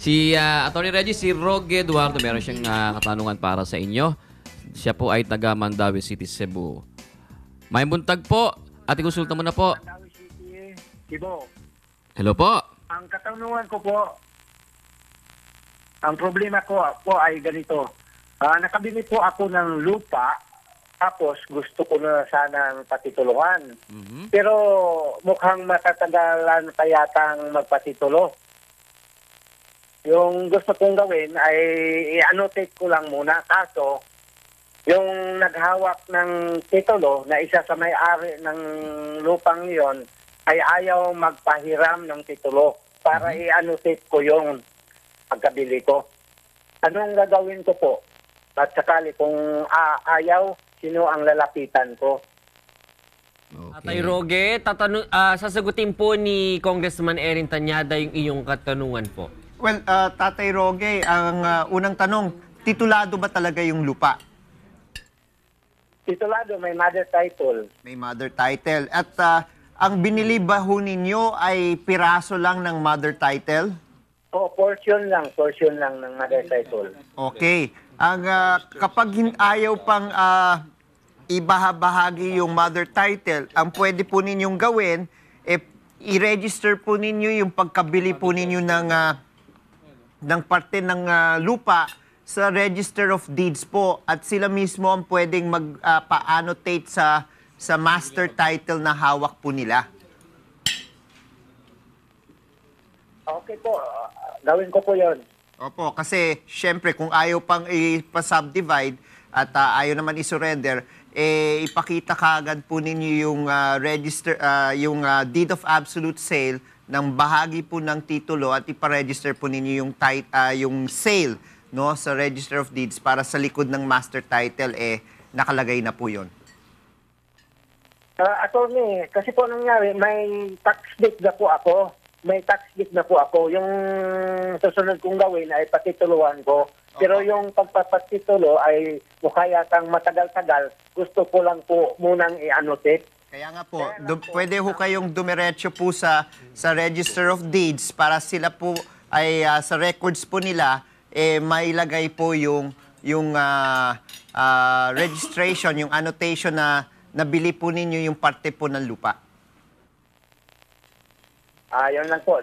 Si Atty. Reggie, si Roge Eduardo, meron siyang katanungan para sa inyo. Siya po ay taga Mandaue City, Cebu. May buntag po. Ate, konsulta mo na po. Mandaue City, Cebu. Hello po. Ang katanungan ko po, ang problema ko po ay ganito. Nakabili po ako ng lupa, tapos gusto ko na sanang patituluhan. Pero mukhang matatagalan pa yatang magpatitulo. Yung gusto kong gawin ay i-annotate ko lang muna. Kaso, yung naghawak ng titulo na isa sa may-ari ng lupang yon ay ayaw magpahiram ng titulo para i-annotate ko yung pagkabili ko. Anong gagawin ko po? At sakali kung ayaw, sino ang lalapitan ko? Tatay Roge, sasagutin po ni Congressman Erin Tanyada yung iyong katanungan po. Well, Tatay Roge, ang unang tanong, titulado ba talaga yung lupa? Titulado, may mother title. May mother title. At ang binili ba ho ninyo ay piraso lang ng mother title? O, portion lang ng mother title. Okay. Ang kapag ayaw pang ibahabahagi yung mother title, ang pwede po ninyong gawin, i-register po ninyo yung pagkabili po ninyo ng parte ng lupa sa Register of Deeds po, at sila mismo ang pwedeng magpa-annotate sa master title na hawak po nila. Okay po, gawin ko po yon. Opo, kasi syempre kung ayaw pang ipa-subdivide at ayaw naman i-surrender, ipakita kaagad po ninyo yung register, yung deed of absolute sale ng bahagi po ng titulo, at ipa-register po ninyo yung sale, no, sa Register of Deeds, para sa likod ng master title nakalagay na po yon. Attorney, kasi po nangyari, may tax date na po ako. Yung susunod kong gawin ay patituluhan ko. Pero yung pagpapatitulo ay mukha yatang matagal-tagal. Gusto ko lang po munang i-annotate. Kaya nga po, pwede ho kayong dumiretso po sa Register of Deeds para sila po ay sa records po nila mailagay po yung registration, yung annotation na nabili po ninyo yung parte po ng lupa. Yun lang po.